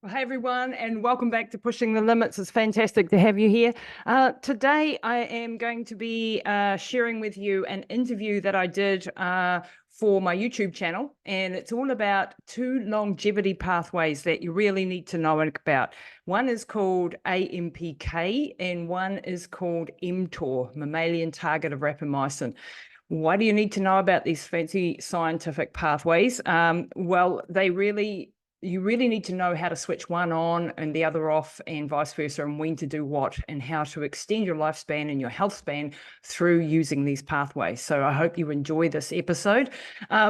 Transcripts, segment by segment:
Well, hey everyone, and welcome back to Pushing the Limits. It's fantastic to have you here. Today, I am going to be sharing with you an interview that I did for my YouTube channel, and it's all about two longevity pathways that you really need to know about. One is called AMPK, and one is called mTOR, mammalian target of rapamycin. Why do you need to know about these fancy scientific pathways? You really need to know how to switch one on and the other off, and vice versa, and when to do what, and how to extend your lifespan and your health span through using these pathways. So I hope you enjoy this episode.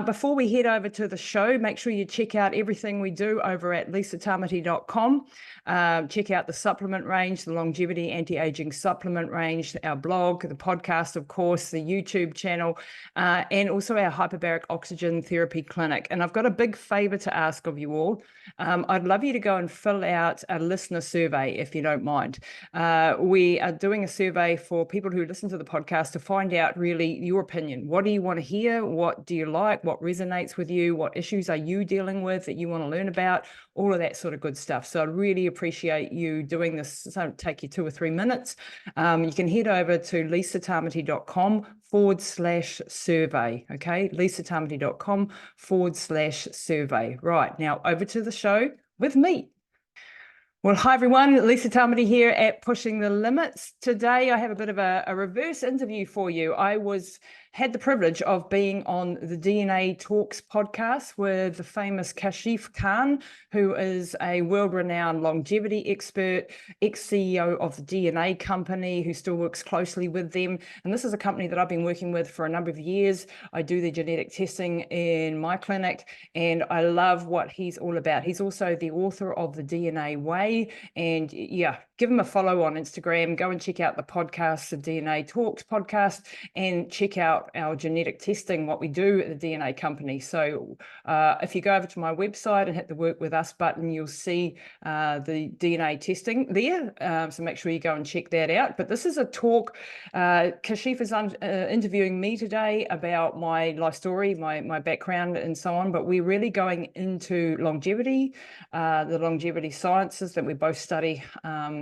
Before we head over to the show, make sure you check out everything we do over at lisatamati.com. Check out the supplement range, the longevity anti-aging supplement range, our blog, the podcast, of course, the YouTube channel, and also our hyperbaric oxygen therapy clinic. And I've got a big favor to ask of you all. I'd love you to go and fill out a listener survey, if you don't mind. We are doing a survey for people who listen to the podcast to find out really your opinion. What do you want to hear? What do you like? What resonates with you? What issues are you dealing with that you want to learn about? All of that sort of good stuff. So I'd really appreciate you doing this. So it'll take you 2 or 3 minutes. You can head over to lisatamati.com/survey. Okay, lisatamati.com/survey. Right, now over to the show with me. Well, hi everyone, Lisa Tamati here at Pushing the Limits. Today I have a bit of a reverse interview for you. I had the privilege of being on the DNA Talks podcast with the famous Kashif Khan, who is a world-renowned longevity expert, ex-CEO of the DNA company, who still works closely with them. And this is a company that I've been working with for a number of years. I do the genetic testing in my clinic, and I love what he's all about. He's also the author of The DNA Way. And yeah, give him a follow on Instagram. Go and check out the podcast, the DNA Talks podcast, and check out our genetic testing, what we do at the DNA company. So if you go over to my website and hit the Work With Us button, you'll see the DNA testing there. So make sure you go and check that out. But this is a talk. Kashif is interviewing me today about my life story, my background, and so on. But we're really going into longevity, the longevity sciences that we both study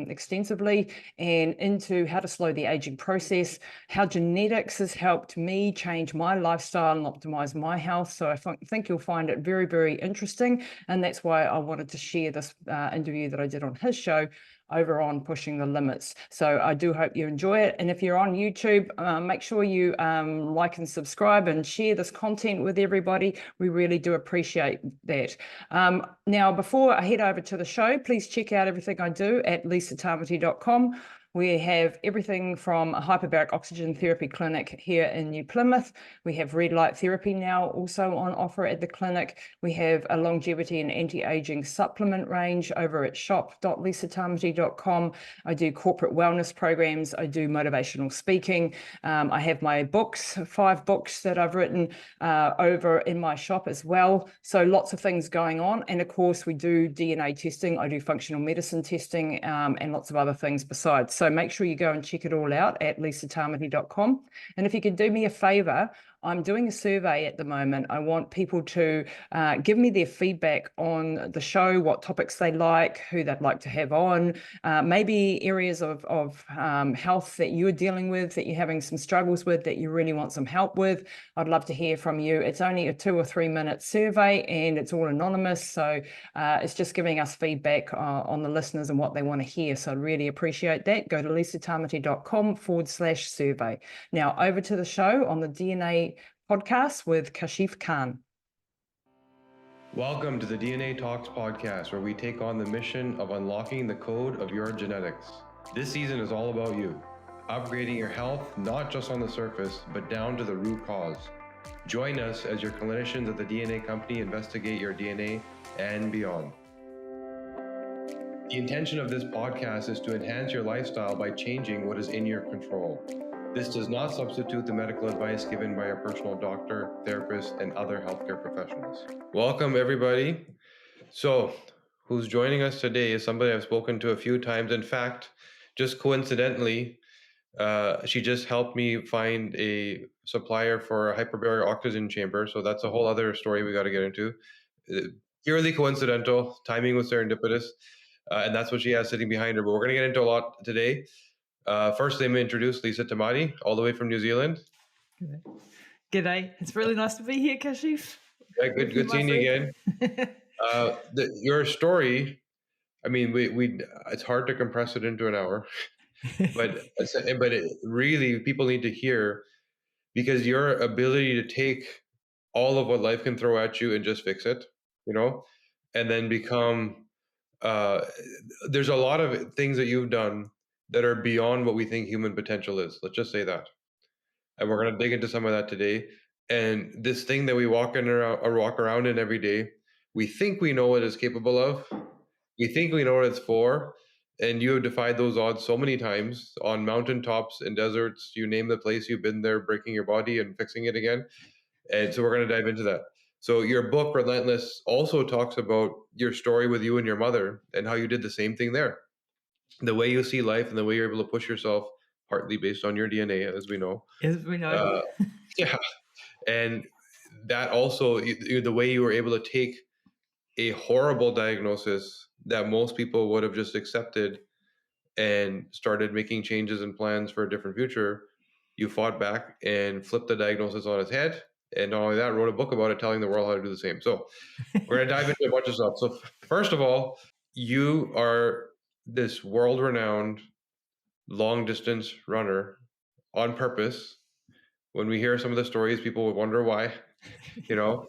extensively, and into how to slow the aging process, how genetics has helped me change my lifestyle and optimize my health. So I think you'll find it very, very interesting. And that's why I wanted to share this interview that I did on his show over on Pushing the Limits. So I do hope you enjoy it. And if you're on YouTube, make sure you like and subscribe and share this content with everybody. We really do appreciate that. Now, before I head over to the show, please check out everything I do at lisatamati.com. We have everything from a hyperbaric oxygen therapy clinic here in New Plymouth. We have red light therapy now also on offer at the clinic. We have a longevity and anti-aging supplement range over at shop.lisatamati.com. I do corporate wellness programs. I do motivational speaking. I have my books, 5 books that I've written over in my shop as well. So lots of things going on. And of course, we do DNA testing. I do functional medicine testing and lots of other things besides. So make sure you go and check it all out at lisatamati.com. And if you could do me a favor, I'm doing a survey at the moment. I want people to give me their feedback on the show, what topics they like, who they'd like to have on, maybe areas of health that you're dealing with, that you're having some struggles with, that you really want some help with. I'd love to hear from you. It's only a 2 or 3 minute survey, and it's all anonymous. So it's just giving us feedback on the listeners and what they want to hear. So I'd really appreciate that. Go to lisatamati.com/survey. Now over to the show on the DNA podcast with Kashif Khan. Welcome to the DNA Talks podcast, where we take on the mission of unlocking the code of your genetics. This season is all about you, upgrading your health, not just on the surface, but down to the root cause. Join us as your clinicians at the DNA company investigate your DNA and beyond. The intention of this podcast is to enhance your lifestyle by changing what is in your control. This does not substitute the medical advice given by your personal doctor, therapist, and other healthcare professionals. Welcome, everybody. So, who's joining us today is somebody I've spoken to a few times. In fact, just coincidentally, she just helped me find a supplier for a hyperbaric oxygen chamber. So that's a whole other story we got to get into. purely coincidental. Timing was serendipitous. And that's what she has sitting behind her. But we're going to get into a lot today. First, let me introduce Lisa Tamati, all the way from New Zealand. G'day. It's really nice to be here, Kashif. Yeah, good seeing you again. Your story, I mean, we it's hard to compress it into an hour, but really people need to hear, because your ability to take all of what life can throw at you and just fix it, and then become there's a lot of things that you've done that are beyond what we think human potential is. Let's just say that. And we're going to dig into some of that today. And this thing that we walk around in every day, we think we know what it's capable of. We think we know what it's for. And you have defied those odds so many times on mountaintops and deserts. You name the place, you've been there, breaking your body and fixing it again. And so we're going to dive into that. So your book, Relentless, also talks about your story with you and your mother and how you did the same thing there. The way you see life and the way you're able to push yourself, partly based on your DNA, as we know. As we know. Yeah. And that also, the way you were able to take a horrible diagnosis that most people would have just accepted and started making changes and plans for a different future, you fought back and flipped the diagnosis on its head. And not only that, wrote a book about it, telling the world how to do the same. So we're going to dive into a bunch of stuff. So first of all, you are this world-renowned long-distance runner on purpose. When we hear some of the stories, people would wonder why, So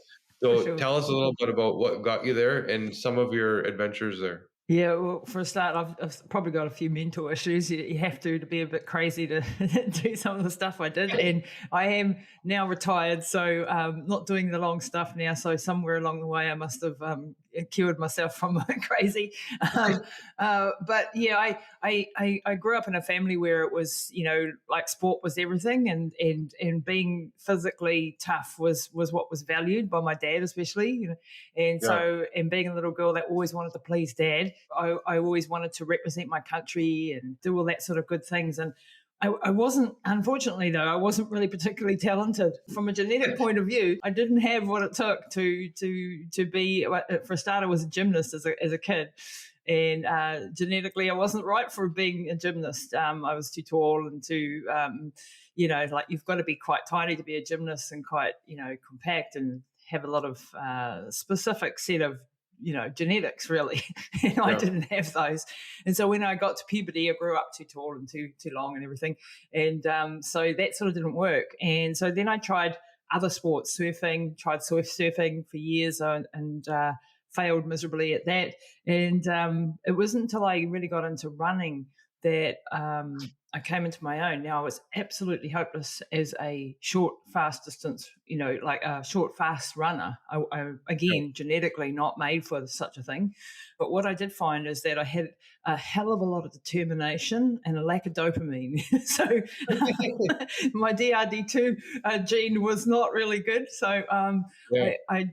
Sure. Tell us a little bit about what got you there and some of your adventures there. Yeah, well, for a start, I've probably got a few mental issues. You have to be a bit crazy to do some of the stuff I did. And I am now retired, so not doing the long stuff now. So somewhere along the way, I must have cured myself from my crazy. But yeah, I grew up in a family where it was, like sport was everything, and being physically tough was what was valued by my dad, especially. And so, and being a little girl that always wanted to please dad, I always wanted to represent my country and do all that sort of good things. And I wasn't, unfortunately, though, I wasn't really particularly talented from a genetic point of view. I didn't have what it took to be. For a start, I was a gymnast as a kid. And genetically, I wasn't right for being a gymnast. I was too tall and too, like you've got to be quite tiny to be a gymnast, and quite, compact, and have a lot of specific set of genetics, really. And I didn't have those. And so when I got to puberty, I grew up too tall and too long and everything. And so that sort of didn't work. And so then I tried other sports, tried surfing for years, and failed miserably at that. And it wasn't until I really got into running that I came into my own. Now, I was absolutely hopeless as a short, fast distance, like a short, fast runner. Again, genetically not made for such a thing. But what I did find is that I had a hell of a lot of determination and a lack of dopamine. So my DRD2 gene was not really good. So I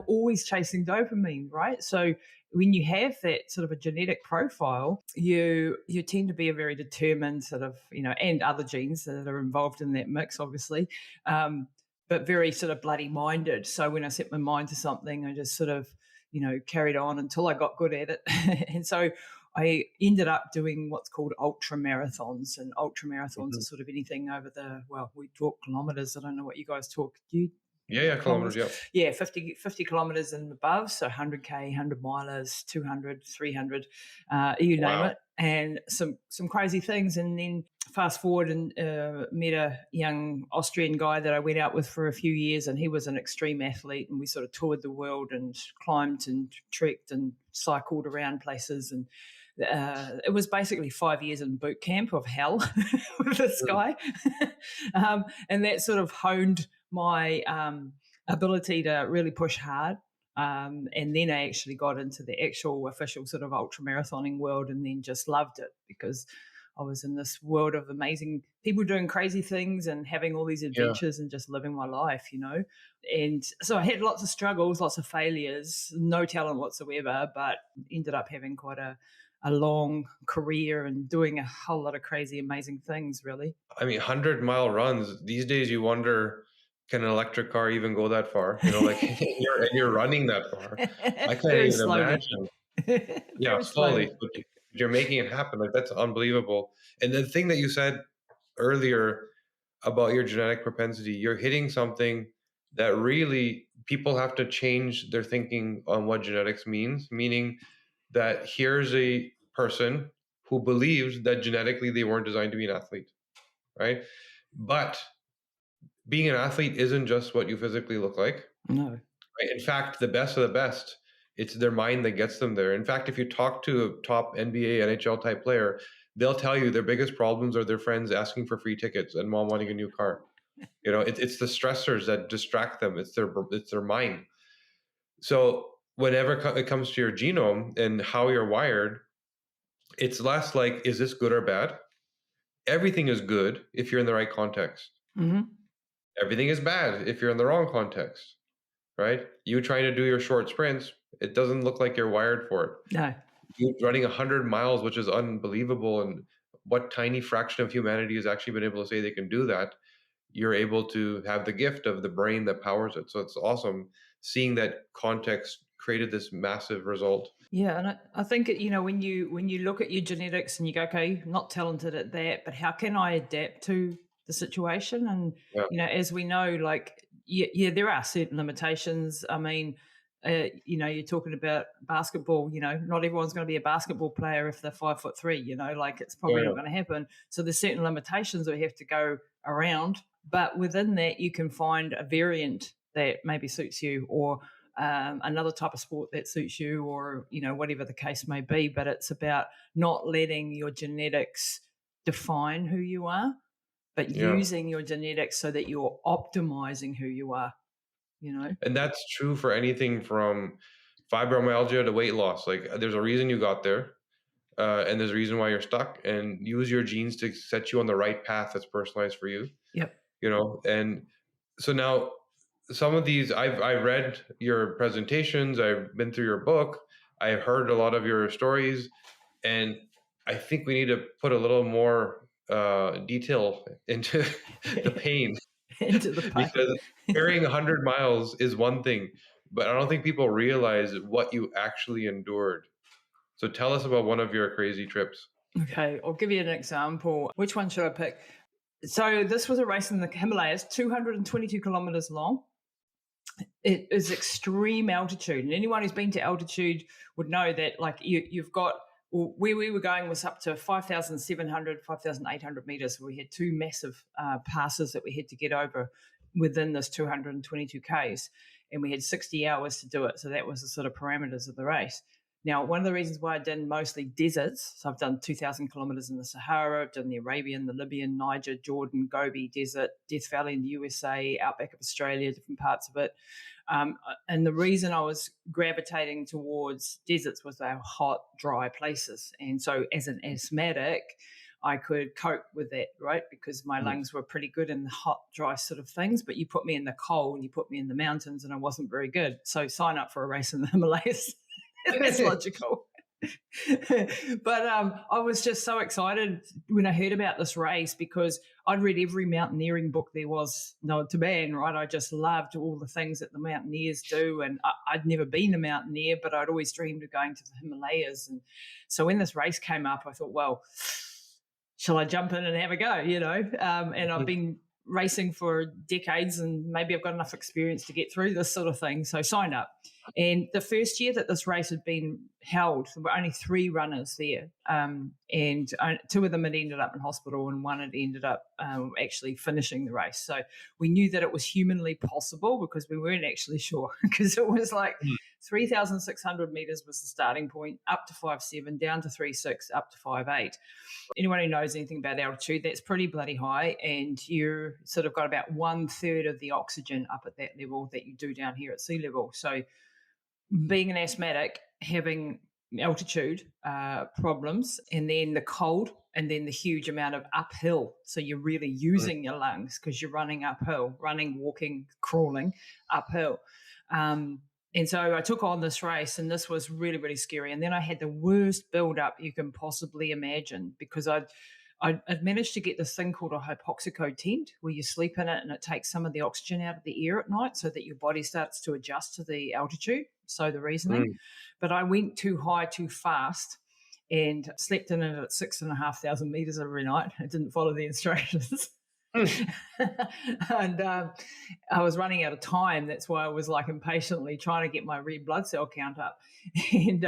always chasing dopamine, right? So when you have that sort of a genetic profile, you tend to be a very determined sort of, and other genes that are involved in that mix, obviously, but very sort of bloody minded. So when I set my mind to something, I just sort of, carried on until I got good at it. And so I ended up doing what's called ultra marathons, and ultra marathons are sort of anything over we talk kilometers. I don't know what you guys talk. Do you? Yeah, kilometers, yeah. 50 kilometers and above, so 100K, 100 milers, 200, 300, you name it, and some crazy things. And then fast forward and met a young Austrian guy that I went out with for a few years, and he was an extreme athlete, and we sort of toured the world and climbed and trekked and cycled around places. And it was basically 5 years in boot camp of hell with this guy. And that sort of honed my ability to really push hard. And then I actually got into the actual official sort of ultra marathoning world, and then just loved it, because I was in this world of amazing people doing crazy things and having all these adventures and just living my life, And so I had lots of struggles, lots of failures, no talent whatsoever, but ended up having quite a long career and doing a whole lot of crazy, amazing things, really. I mean, 100-mile runs, these days you wonder can an electric car even go that far? You know, like and you're running that far. I can't Very even slowly. imagine. Yeah, Very slowly, slowly. but you're making it happen. Like that's unbelievable. And the thing that you said earlier about your genetic propensity, you're hitting something that really people have to change their thinking on what genetics means, meaning that here's a person who believes that genetically they weren't designed to be an athlete, right? But being an athlete isn't just what you physically look like. No. Right? In fact, the best of the best, it's their mind that gets them there. In fact, if you talk to a top NBA, NHL type player, they'll tell you their biggest problems are their friends asking for free tickets and mom wanting a new car. You know, it's the stressors that distract them. It's their mind. So whenever it comes to your genome and how you're wired, it's less like, is this good or bad? Everything is good if you're in the right context. Mm-hmm. Everything is bad if you're in the wrong context, right? You trying to do your short sprints, it doesn't look like you're wired for it. No. You running 100 miles, which is unbelievable, and what tiny fraction of humanity has actually been able to say they can do that. You're able to have the gift of the brain that powers it. So it's awesome seeing that context created this massive result. Yeah, and I think when you look at your genetics and you go, okay, I'm not talented at that, but how can I adapt to the situation? And Yeah. as we know, like yeah, there are certain limitations. I mean, you're talking about basketball. Not everyone's going to be a basketball player if they're 5'3". Like it's probably Yeah. not going to happen. So there's certain limitations that we have to go around, but within that, you can find a variant that maybe suits you, or another type of sport that suits you, or whatever the case may be. But it's about not letting your genetics define who you are, but Yeah. using your genetics so that you're optimizing who you are. And that's true for anything from fibromyalgia to weight loss. Like there's a reason you got there. And there's a reason why you're stuck, and use your genes to set you on the right path that's personalized for you. Yep. And so now some of these I've read your presentations, I've been through your book, I've heard a lot of your stories, and I think we need to put a little more detail into the pain Into the pain. because carrying 100 miles is one thing, but I don't think people realize what you actually endured. So tell us about one of your crazy trips. Okay, I'll give you an example. Which one should I pick? So this was a race in the Himalayas, 222 kilometers long. It is extreme altitude, and anyone who's been to altitude would know that, like, you've got, well, where we were going was up to 5,700, 5,800 meters. We had two massive passes that we had to get over within this 222 Ks, and we had 60 hours to do it. So that was the sort of parameters of the race. Now, one of the reasons why I did mostly deserts, so I've done 2,000 kilometers in the Sahara, I've done the Arabian, the Libyan, Niger, Jordan, Gobi Desert, Death Valley in the USA, outback of Australia, different parts of it. And the reason I was gravitating towards deserts was they were hot, dry places. And so as an asthmatic, I could cope with that, right? Because my lungs were pretty good in the hot, dry sort of things. But you put me in the cold and you put me in the mountains and I wasn't very good. So sign up for a race in the Himalayas. That's logical. But I was just so excited when I heard about this race because I'd read every mountaineering book there was known to man, right? I just loved all the things that the mountaineers do. And I'd never been a mountaineer, but I'd always dreamed of going to the Himalayas. And so when this race came up, I thought, well, shall I jump in and have a go, and I've been racing for decades and maybe I've got enough experience to get through this sort of thing. So signed up. And the first year that this race had been held, there were only 3 runners there. And 2 of them had ended up in hospital and one had ended up actually finishing the race. So we knew that it was humanly possible because we weren't actually sure because it was like 3,600 meters was the starting point, up to 5.7, down to 3.6, up to 5.8. Anyone who knows anything about altitude, that's pretty bloody high, and you're sort of got about 1/3 of the oxygen up at that level that you do down here at sea level. So being an asthmatic, having altitude problems, and then the cold, and then the huge amount of uphill. So you're really using your lungs because you're running uphill, running, walking, crawling uphill. And so I took on this race, and this was really, really scary. And then I had the worst build-up you can possibly imagine because I'd managed to get this thing called a hypoxic tent where you sleep in it and it takes some of the oxygen out of the air at night so that your body starts to adjust to the altitude. So the reasoning. But I went too high too fast and slept in it at 6,500 meters every night. I didn't follow the instructions. And I was running out of time. That's why I was like impatiently trying to get my red blood cell count up, and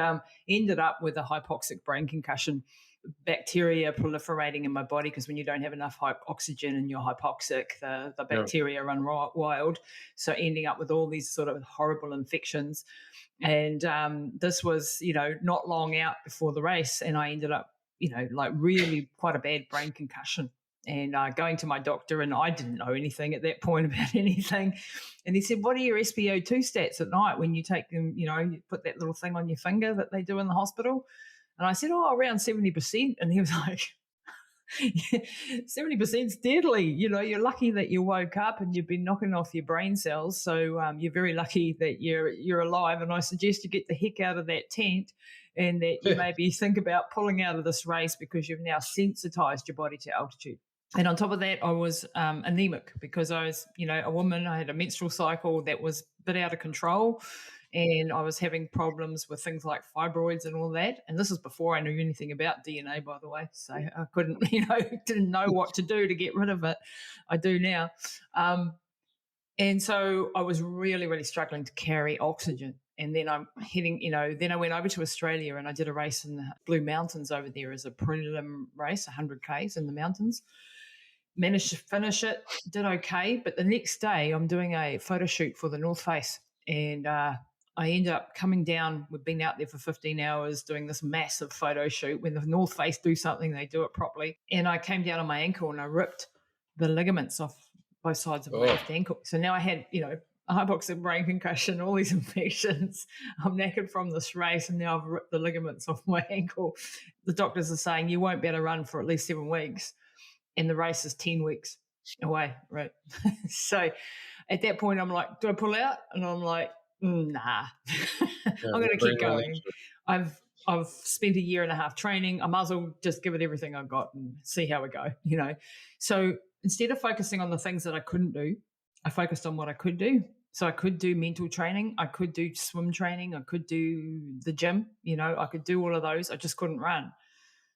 ended up with a hypoxic brain concussion, bacteria proliferating in my body, because when you don't have enough oxygen and you're hypoxic, the bacteria run wild. So ending up with all these sort of horrible infections. And this was, not long out before the race, and I ended up, like really quite a bad brain concussion. And going to my doctor, and I didn't know anything at that point about anything. And he said, "What are your SpO2 stats at night when you take them, you put that little thing on your finger that they do in the hospital?" And I said, "Oh, around 70%. And he was like, 70% is deadly. You're lucky that you woke up and you've been knocking off your brain cells. So you're very lucky that you're alive. And I suggest you get the heck out of that tent, and that you maybe think about pulling out of this race because you've now sensitized your body to altitude." And on top of that, I was anemic because I was, a woman. I had a menstrual cycle that was a bit out of control, and I was having problems with things like fibroids and all that. And this is before I knew anything about DNA, by the way. So I couldn't, didn't know what to do to get rid of it. I do now. And so I was really, really struggling to carry oxygen. And then I'm heading, then I went over to Australia and I did a race in the Blue Mountains over there as a prelim race, 100 Ks in the mountains. Managed to finish it, did okay. But the next day I'm doing a photo shoot for the North Face, and I end up coming down. We've been out there for 15 hours doing this massive photo shoot. When the North Face do something, they do it properly. And I came down on my ankle and I ripped the ligaments off both sides of my left ankle. So now I had, a hypoxic brain concussion, all these infections. I'm knackered from this race, and now I've ripped the ligaments off my ankle. The doctors are saying you won't be able to run for at least 7 weeks. And the race is 10 weeks away, right? So at that point, I'm like, do I pull out? And I'm like, nah, I'm going to keep going. I've spent 1.5 years training. I might as well just give it everything I've got and see how we go, So instead of focusing on the things that I couldn't do, I focused on what I could do. So I could do mental training. I could do swim training. I could do the gym. I could do all of those. I just couldn't run.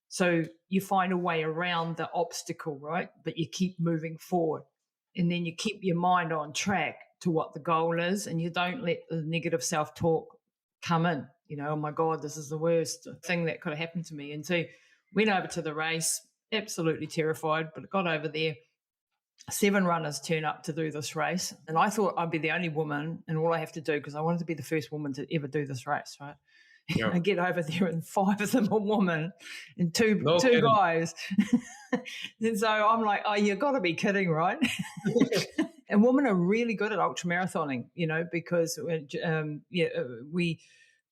So you find a way around the obstacle, right? But you keep moving forward, and then you keep your mind on track to what the goal is, and you don't let the negative self-talk come in. Oh my God, this is the worst thing that could have happened to me. And so went over to the race, absolutely terrified, but got over there. 7 runners turn up to do this race, and I thought I'd be the only woman, and all I have to do, because I wanted to be the first woman to ever do this race, right? Yep. I get over there and 5 of them are women and two guys. And so I'm like, oh, you got to be kidding, right? And women are really good at ultramarathoning, because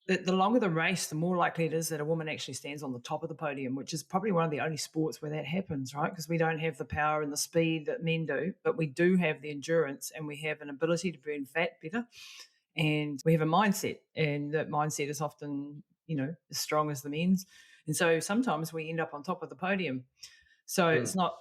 the longer the race, the more likely it is that a woman actually stands on the top of the podium, which is probably one of the only sports where that happens, right? Because we don't have the power and the speed that men do, but we do have the endurance, and we have an ability to burn fat better. And we have a mindset, and that mindset is often, as strong as the men's. And so sometimes we end up on top of the podium. So it's not,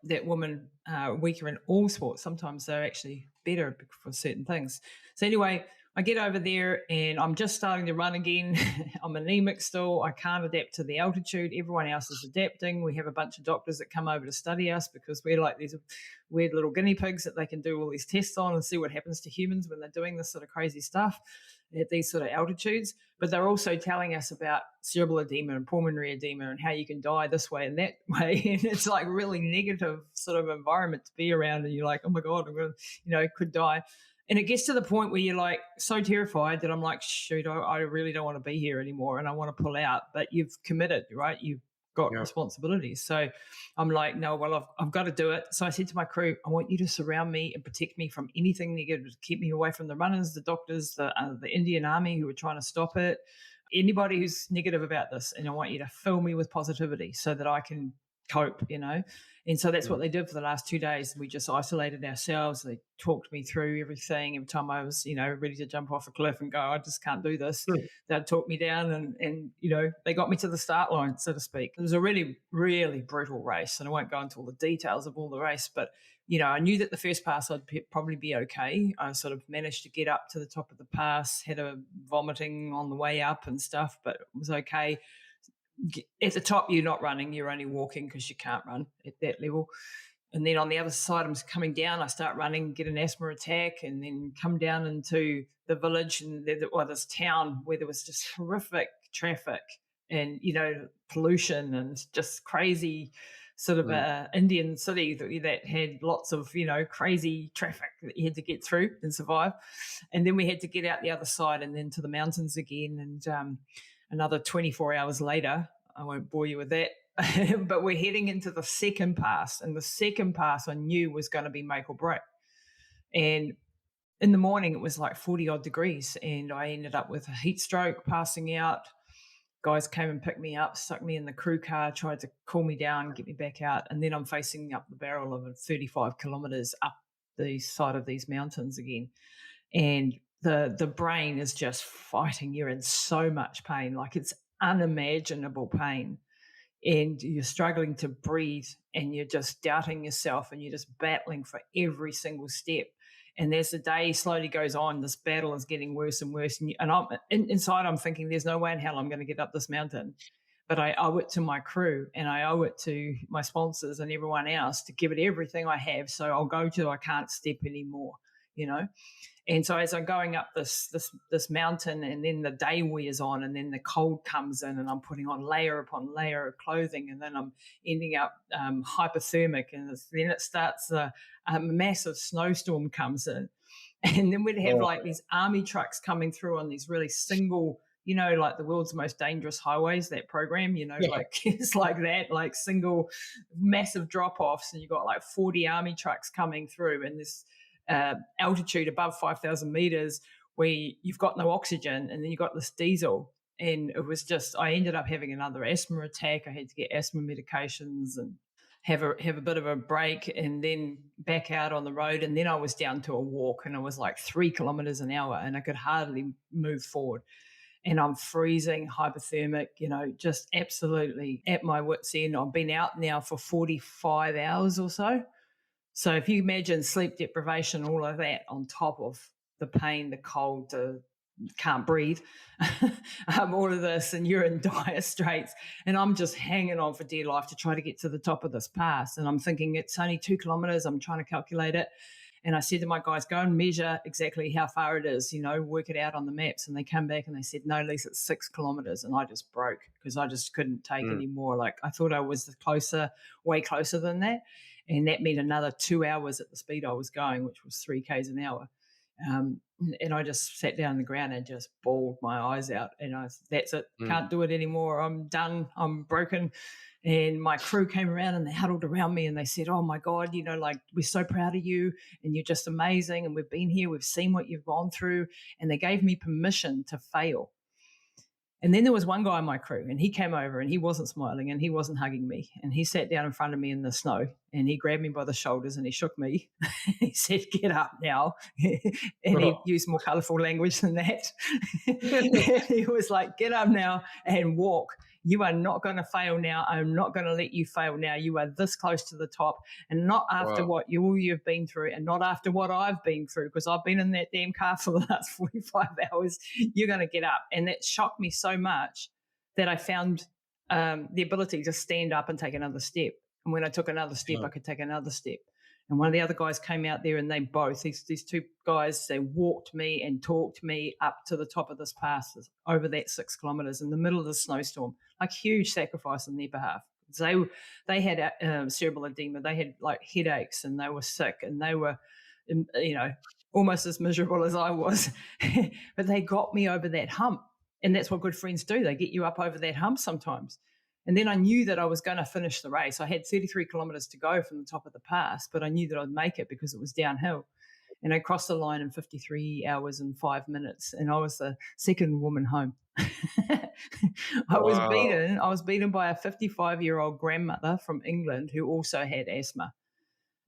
that women are weaker in all sports. Sometimes they're actually better for certain things. So anyway, I get over there and I'm just starting to run again. I'm anemic still. I can't adapt to the altitude. Everyone else is adapting. We have a bunch of doctors that come over to study us because we're like these weird little guinea pigs that they can do all these tests on and see what happens to humans when they're doing this sort of crazy stuff at these sort of altitudes. But they're also telling us about cerebral edema and pulmonary edema and how you can die this way and that way. And it's like really negative sort of environment to be around. And you're like, oh my God, I'm going to, could die. And it gets to the point where you're like so terrified that I'm like, shoot, I really don't want to be here anymore and I want to pull out. But you've committed, right? You've got responsibilities. So I'm like, no, well, I've got to do it. So I said to my crew, I want you to surround me and protect me from anything negative to keep me away from the runners, the doctors, the Indian Army who are trying to stop it, anybody who's negative about this. And I want you to fill me with positivity so that I can cope, And so that's what they did for the last 2 days. We just isolated ourselves. They talked me through everything. Every time I was, ready to jump off a cliff and go, I just can't do this. They'd talk me down and they got me to the start line, so to speak. It was a really, really brutal race. And I won't go into all the details of all the race, but, I knew that the first pass I'd probably be okay. I sort of managed to get up to the top of the pass, had a vomiting on the way up and stuff, but it was okay. At the top, you're not running, you're only walking because you can't run at that level. And then on the other side, I'm coming down, I start running, get an asthma attack, and then come down into the village and this town where there was just horrific traffic and, pollution and just crazy sort of Indian city that had lots of, crazy traffic that you had to get through and survive. And then we had to get out the other side and then to the mountains again. And another 24 hours later, I won't bore you with that, but we're heading into the second pass. And the second pass I knew was going to be make or break. And in the morning, it was like 40 odd degrees. And I ended up with a heat stroke, passing out. Guys came and picked me up, stuck me in the crew car, tried to cool me down, get me back out. And then I'm facing up the barrel of 35 kilometres up the side of these mountains again. And the brain is just fighting. You're in so much pain, like it's unimaginable pain, and you're struggling to breathe and you're just doubting yourself and you're just battling for every single step. And as the day slowly goes on, this battle is getting worse and worse. And I'm inside, I'm thinking there's no way in hell I'm going to get up this mountain. But I owe it to my crew and I owe it to my sponsors and everyone else to give it everything I have. So I'll go till I can't step anymore, And so as I'm going up this mountain, and then the day wears on, and then the cold comes in, and I'm putting on layer upon layer of clothing, and then I'm ending up hypothermic, and then it starts a massive snowstorm comes in, and then we'd have like these army trucks coming through on these really single, like the world's most dangerous highways, that program, like it's like that, like single massive drop-offs, and you've got like 40 army trucks coming through, and this altitude above 5,000 meters where you've got no oxygen, and then you've got this diesel. And it was just, I ended up having another asthma attack. I had to get asthma medications and have a bit of a break, and then back out on the road. And then I was down to a walk, and it was like 3 kilometers an hour, and I could hardly move forward. And I'm freezing, hypothermic, just absolutely at my wit's end. I've been out now for 45 hours or so. So if you imagine sleep deprivation, all of that on top of the pain, the cold, the can't breathe, all of this, and you're in dire straits. And I'm just hanging on for dear life to try to get to the top of this pass. And I'm thinking it's only 2 kilometres. I'm trying to calculate it. And I said to my guys, go and measure exactly how far it is, work it out on the maps. And they come back and they said, no, Lisa, it's 6 kilometres. And I just broke because I just couldn't take any more. Like I thought I was way closer than that. And that meant another 2 hours at the speed I was going, which was 3 Ks an hour. And I just sat down on the ground and just bawled my eyes out. And that's it. Can't do it anymore. I'm done. I'm broken. And my crew came around and they huddled around me and they said, oh, my God, we're so proud of you and you're just amazing. And we've been here. We've seen what you've gone through. And they gave me permission to fail. And then there was one guy on my crew, and he came over and he wasn't smiling and he wasn't hugging me. And he sat down in front of me in the snow and he grabbed me by the shoulders and he shook me. He said, get up now. And he used more colourful language than that. He was like, get up now and walk. You are not going to fail now. I'm not going to let you fail now. You are this close to the top, and not after what you've been through, and not after what I've been through, because I've been in that damn car for the last 45 hours. You're going to get up. And that shocked me so much that I found the ability to stand up and take another step. And when I took another step, I could take another step. And one of the other guys came out there, and they both, these two guys, they walked me and talked me up to the top of this pass over that 6 kilometres in the middle of the snowstorm, like huge sacrifice on their behalf. They had cerebral edema, they had like headaches, and they were sick, and they were, almost as miserable as I was. But they got me over that hump. And that's what good friends do. They get you up over that hump sometimes. And then I knew that I was going to finish the race. I had 33 kilometres to go from the top of the pass, but I knew that I'd make it because it was downhill. and I crossed the line in 53 hours and 5 minutes, and I was the second woman home. I was Wow. beaten by a 55-year-old grandmother from England who also had asthma.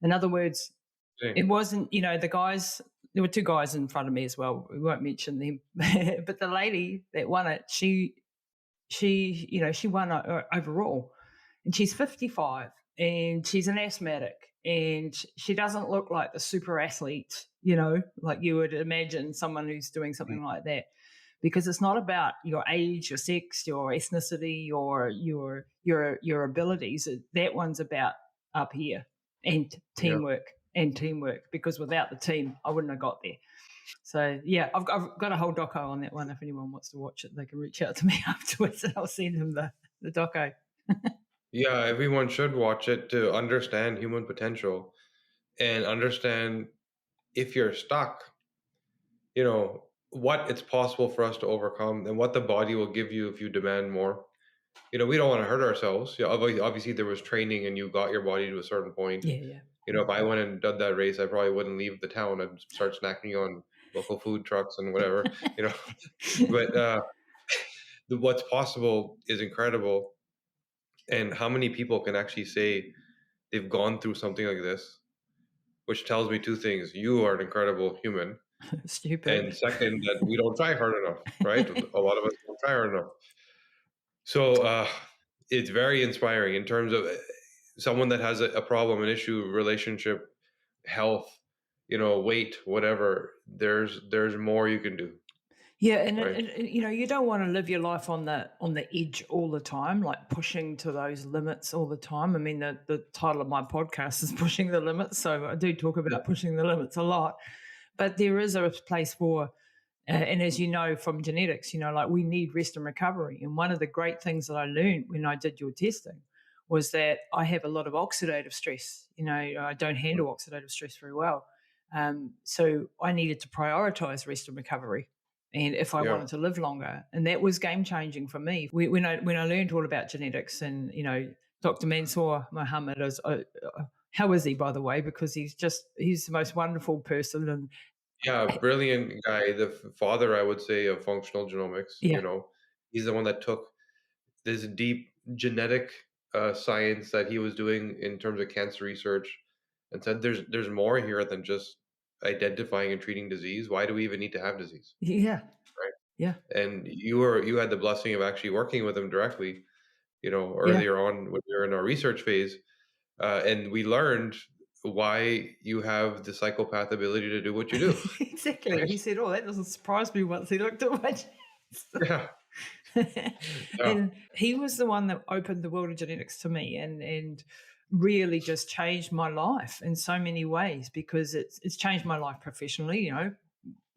In other words, Dang. it wasn't, the guys, there were two guys in front of me as well. We won't mention them. But the lady that won it, she won overall. And she's 55 and she's an asthmatic and she doesn't look like the super athlete, like you would imagine someone who's doing something like that. Because it's not about your age, your sex, your ethnicity, your abilities. That one's about up here and Yeah. teamwork. Because without the team, I wouldn't have got there. So yeah, I've got a whole doco on that one. If anyone wants to watch it, they can reach out to me afterwards, and I'll send them the doco. Yeah, everyone should watch it to understand human potential and understand if you're stuck, what it's possible for us to overcome and what the body will give you if you demand more. We don't want to hurt ourselves. Yeah, obviously there was training and you got your body to a certain point. Yeah. If I went and done that race, I probably wouldn't leave the town. I'd start snacking on local food trucks and whatever, But what's possible is incredible. And how many people can actually say they've gone through something like this, which tells me two things. You are an incredible human. Stupid. And second, that we don't try hard enough, right? A lot of us don't try hard enough. So it's very inspiring in terms of someone that has a problem, an issue, relationship, health, weight, whatever. There's more you can do. Yeah, and Right. you don't want to live your life on the edge all the time, like pushing to those limits all the time. I mean, the title of my podcast is Pushing the Limits, so I do talk about pushing the limits a lot. But there is a place for, and as you know from genetics, like we need rest and recovery. And one of the great things that I learned when I did your testing was that I have a lot of oxidative stress. I don't handle oxidative stress very well. So I needed to prioritize rest and recovery. And if I wanted to live longer, and that was game changing for me. When I learned all about genetics, and Dr. Mansour Mohammed is, how is he, by the way? Because he's the most wonderful person, and Yeah, brilliant guy. The father, I would say, of functional genomics. Yeah. He's the one that took this deep genetic science that he was doing in terms of cancer research and said there's more here than just identifying and treating disease. Why do we even need to have disease? Yeah. Right. Yeah. And you had the blessing of actually working with him directly, earlier on when we were in our research phase. And we learned why you have the psychopath ability to do what you do. Exactly. Right? He said, "Oh, that doesn't surprise me." Once he looked at my Yeah. and he was the one that opened the world of genetics to me, and really just changed my life in so many ways, because it's changed my life professionally.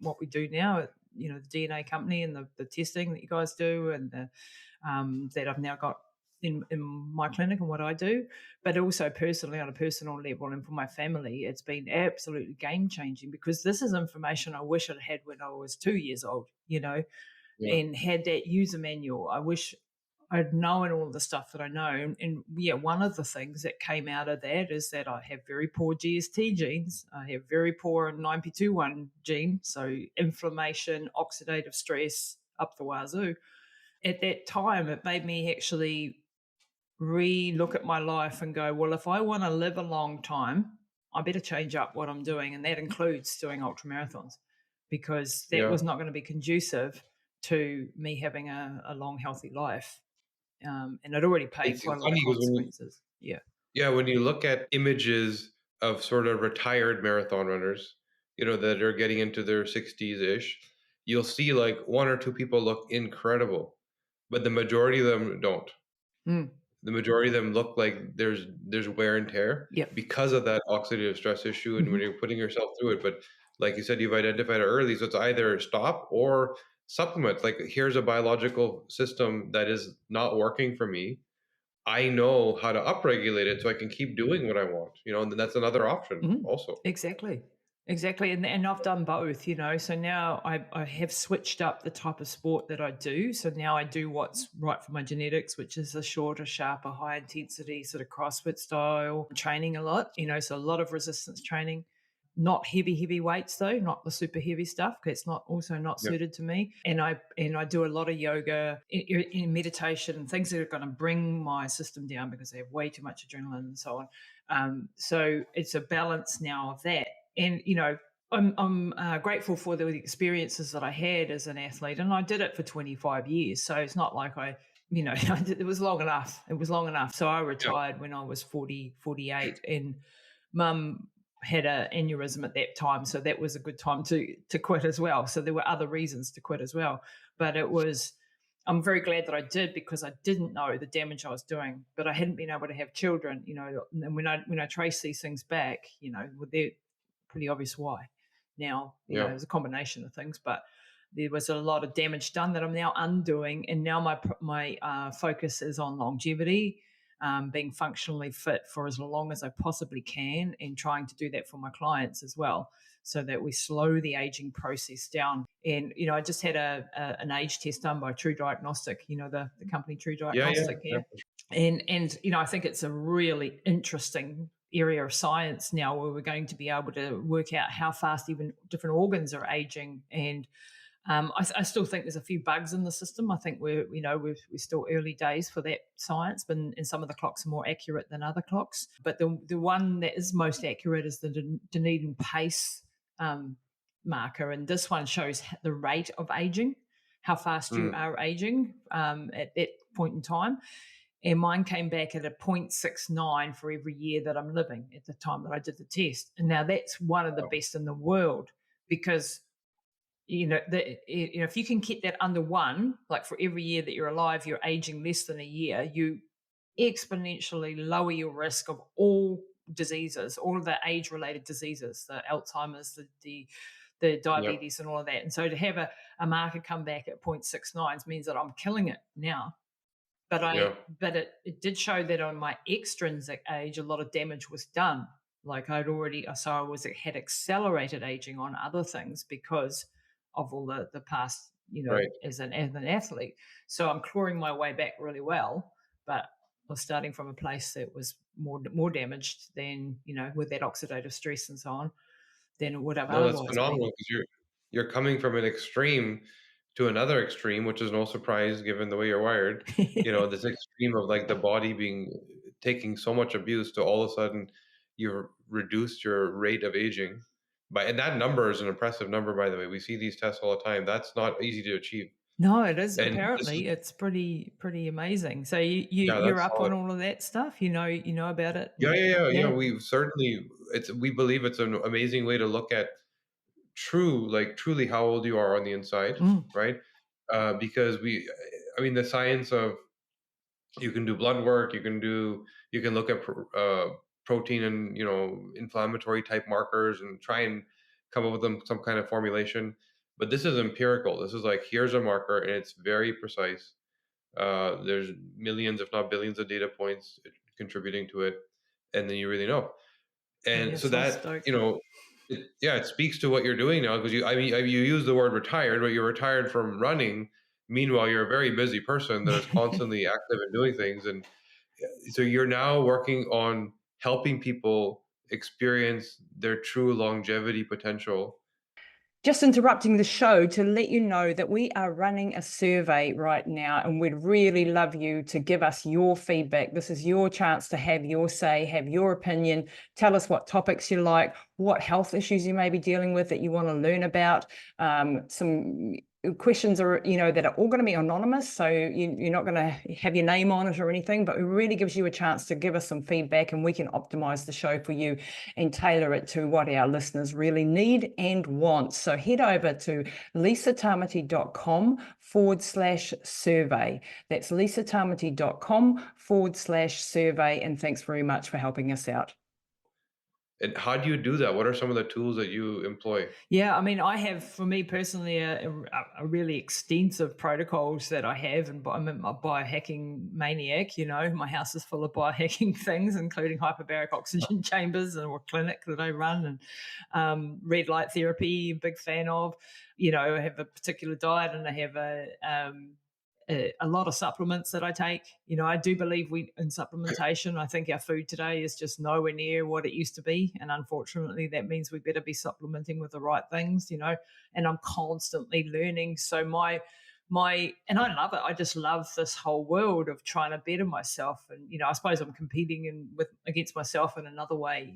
What we do now, the DNA company and the testing that you guys do, and that I've now got in my clinic and what I do, but also personally, on a personal level, and for my family, it's been absolutely game changing, because this is information I wish I'd had when I was 2 years old, and had that user manual. I wish I'd known all the stuff that I know. And one of the things that came out of that is that I have very poor GST genes. I have very poor 9p21 gene, so inflammation, oxidative stress, up the wazoo. At that time, it made me actually re-look at my life and go, well, if I want to live a long time, I better change up what I'm doing. And that includes doing ultra marathons, because that was not going to be conducive to me having a long, healthy life. And I'd already paid It's quite a lot of funny because consequences. when you look at images of sort of retired marathon runners, that are getting into their 60s ish, you'll see like one or two people look incredible, but the majority of them don't. Mm. The majority of them look like there's wear and tear because of that oxidative stress issue, and when you're putting yourself through it. But like you said, you've identified it early, so it's either stop or supplement. Like, here's a biological system that is not working for me. I know how to upregulate it so I can keep doing what I want, and then that's another option also. Exactly. And I've done both, so now I have switched up the type of sport that I do. So now I do what's right for my genetics, which is a shorter, sharper, high intensity sort of CrossFit style training a lot, so a lot of resistance training. not heavy weights though, not the super heavy stuff, because it's not Yep. suited to me. And I do a lot of yoga, in meditation, things that are going to bring my system down because I have way too much adrenaline and so on. So it's a balance now of that. And I'm grateful for the experiences that I had as an athlete, and I did it for 25 years. So it's not like it was long enough. It was long enough. So I Yeah. retired when I was 48, and mum had an aneurysm at that time. So that was a good time to quit as well. So there were other reasons to quit as well. But I'm very glad that I did, because I didn't know the damage I was doing, but I hadn't been able to have children, and when I trace these things back, they're pretty obvious why. Now, Yeah. there's a combination of things, but there was a lot of damage done that I'm now undoing, and now my focus is on longevity, being functionally fit for as long as I possibly can, and trying to do that for my clients as well, so that we slow the aging process down. And I just had an age test done by Trudiagnostic, the company Yeah. Yeah. Trudiagnostic, Yeah. yeah. And I think it's a really interesting area of science now, where we're going to be able to work out how fast even different organs are aging. And I still think there's a few bugs in the system. I think we're still early days for that science, and some of the clocks are more accurate than other clocks. But the one that is most accurate is the Dunedin Pace marker, and this one shows the rate of aging, how fast you are aging at that point in time. And mine came back at a 0.69 for every year that I'm living at the time that I did the test. And now that's one of the best in the world, because if you can keep that under one, like for every year that you're alive, you're aging less than a year, you exponentially lower your risk of all diseases, all of the age-related diseases, the Alzheimer's, the Yep. diabetes, and all of that. And so to have a marker come back at 0.69 means that I'm killing it now. Yeah. But it did show that on my extrinsic age, a lot of damage was done. Like I had accelerated aging on other things because of all the past, Right. as an athlete. So I'm clawing my way back really well, but I was starting from a place that was more damaged than, with that oxidative stress and so on, than it would have No, that's otherwise been. phenomenal because you're coming from an extreme to another extreme, which is no surprise given the way you're wired. This extreme of like the body being taking so much abuse to all of a sudden you've reduced your rate of aging. And that number is an impressive number, by the way. We see these tests all the time. That's not easy to achieve. No, it is. And this is, Apparently, it's pretty amazing. So yeah, you're that's up solid. on all of that stuff. You know about it. Yeah, yeah, yeah, yeah. Yeah. We believe it's an amazing way to look at truly how old you are on the inside, Mm. right? Because I mean, the science of you can do blood work, you can look at protein and inflammatory type markers and try and come up with some kind of formulation. But this is empirical. This is like here's a marker and it's very precise. There's millions, if not billions, of data points contributing to it, and then you really know. And Yeah. so So that, stoked. it speaks to what you're doing now because you use the word retired, but you're retired from running. Meanwhile, you're a very busy person that is constantly active and doing things. And so you're now working on helping people experience their true longevity potential. Just interrupting the show to let you know that we are running a survey right now, and we'd really love you to give us your feedback. This is your chance to have your say, have your opinion. Tell us what topics you like, what health issues you may be dealing with that you want to learn about. Some questions are, that are all going to be anonymous, so you're not going to have your name on it or anything, but it really gives you a chance to give us some feedback, and we can optimize the show for you and tailor it to what our listeners really need and want. So head over to lisatamati.com/survey. That's lisatamati.com/survey. And thanks very much for helping us out. And how do you do that? What are some of the tools that you employ? Yeah, I mean, I have, for me personally, a really extensive protocols that I have, and I'm a biohacking maniac. My house is full of biohacking things, including hyperbaric oxygen chambers and a clinic that I run, and red light therapy, big fan of. I have a particular diet, and I have a lot of supplements that I take. I do believe in supplementation. I think our food today is just nowhere near what it used to be. And unfortunately, that means we better be supplementing with the right things, and I'm constantly learning. So and I love it. I just love this whole world of trying to better myself. And, I suppose I'm competing against myself in another way,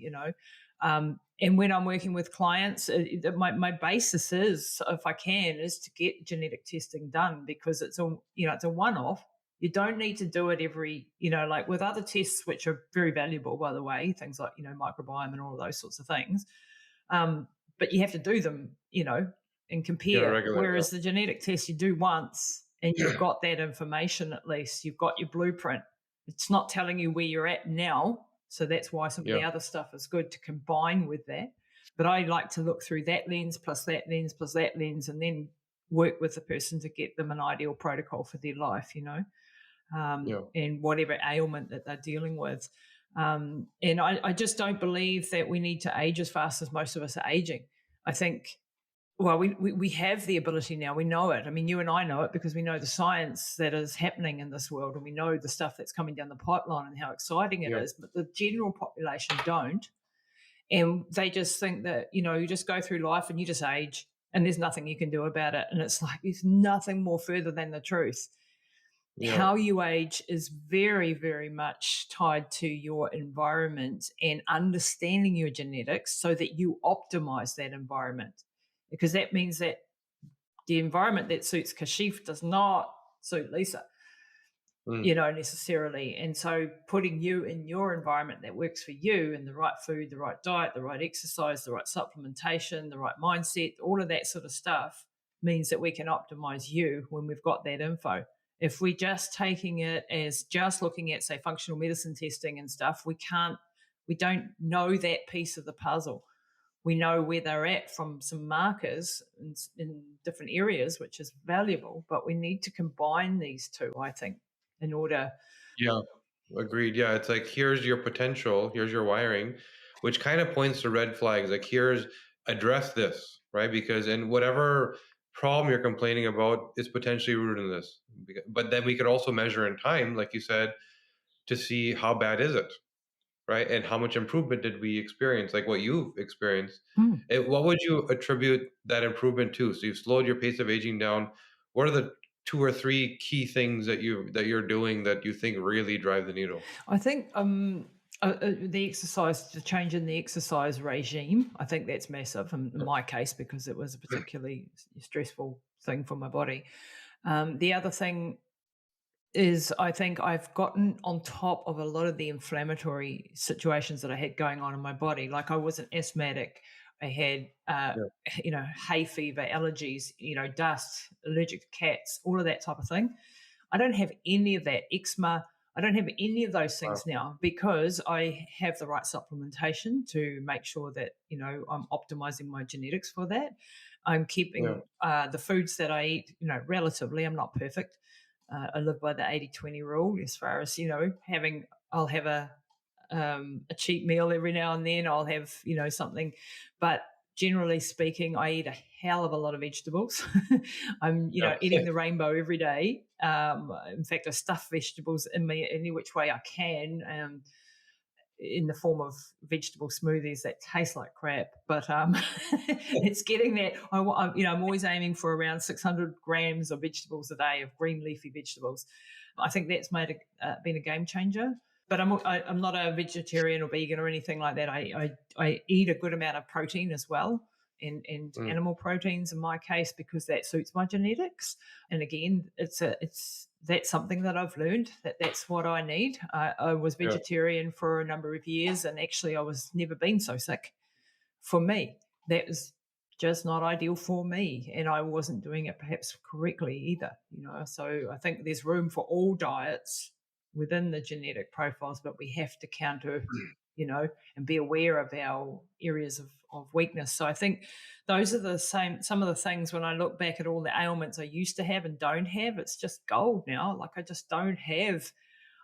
and when I'm working with clients, my basis is, if I can, is to get genetic testing done, because it's a one-off. You don't need to do it every, like with other tests, which are very valuable, by the way, things like, microbiome and all of those sorts of things. But you have to do them, and compare. Regular, Whereas the genetic test you do once and you've got that information, at least you've got your blueprint. It's not telling you where you're at now. So that's why some of the other stuff is good to combine with that. But I like to look through that lens, plus that lens, plus that lens, and then work with the person to get them an ideal protocol for their life, and whatever ailment that they're dealing with. And I just don't believe that we need to age as fast as most of us are aging. I think, well, we have the ability now. We know it. I mean, you and I know it because we know the science that is happening in this world, and we know the stuff that's coming down the pipeline and how exciting it is. But the general population don't. And they just think that, you just go through life and you just age and there's nothing you can do about it. And it's like, there's nothing more further than the truth. How you age is very, very much tied to your environment and understanding your genetics so that you optimize that environment. Because that means that the environment that suits Kashif does not suit Lisa, necessarily. And so putting you in your environment that works for you, and the right food, the right diet, the right exercise, the right supplementation, the right mindset, all of that sort of stuff means that we can optimize you when we've got that info. If we're just taking it as just looking at, say, functional medicine testing and stuff, we don't know that piece of the puzzle. We know where they're at from some markers in different areas, which is valuable, but we need to combine these two, I think, in order. Yeah, agreed. Yeah, it's like, here's your potential, here's your wiring, which kind of points to red flags. Like, address this, right? Because in whatever problem you're complaining about is potentially rooted in this. But then we could also measure in time, like you said, to see how bad is it, right? And how much improvement did we experience, like what you've experienced. What would you attribute that improvement to? So you've slowed your pace of aging down. What are the 2 or 3 key things that you're doing that you think really drive the needle? I think the exercise, the change in the exercise regime, I think that's massive in my case, because it was a particularly stressful thing for my body. The other thing is, I think I've gotten on top of a lot of the inflammatory situations that I had going on in my body. Like, I was an asthmatic. I had, hay fever, allergies, dust, allergic to cats, all of that type of thing. I don't have any of that. Eczema. I don't have any of those things now, because I have the right supplementation to make sure that, I'm optimizing my genetics for that. I'm keeping the foods that I eat, relatively. I'm not perfect. I live by the 80-20 rule, as far as, I'll have a cheat meal every now and then. I'll have, something, but generally speaking, I eat a hell of a lot of vegetables. I'm, eating the rainbow every day. In fact, I stuff vegetables in me any which way I can, in the form of vegetable smoothies that taste like crap. But it's getting that. I'm always aiming for around 600 grams of vegetables a day, of green leafy vegetables. I think that's been a game changer. But I'm not a vegetarian or vegan or anything like that. I eat a good amount of protein as well, and animal proteins in my case, because that suits my genetics. And again, that's something that I've learned, that's what I need. I was vegetarian for a number of years, and actually I was never been so sick. For me, that was just not ideal for me, and I wasn't doing it perhaps correctly either. So I think there's room for all diets within the genetic profiles, but we have to counter, and be aware of our areas of weakness. So I think those are some of the things. When I look back at all the ailments I used to have and don't have, it's just gold now. Like, I just don't have.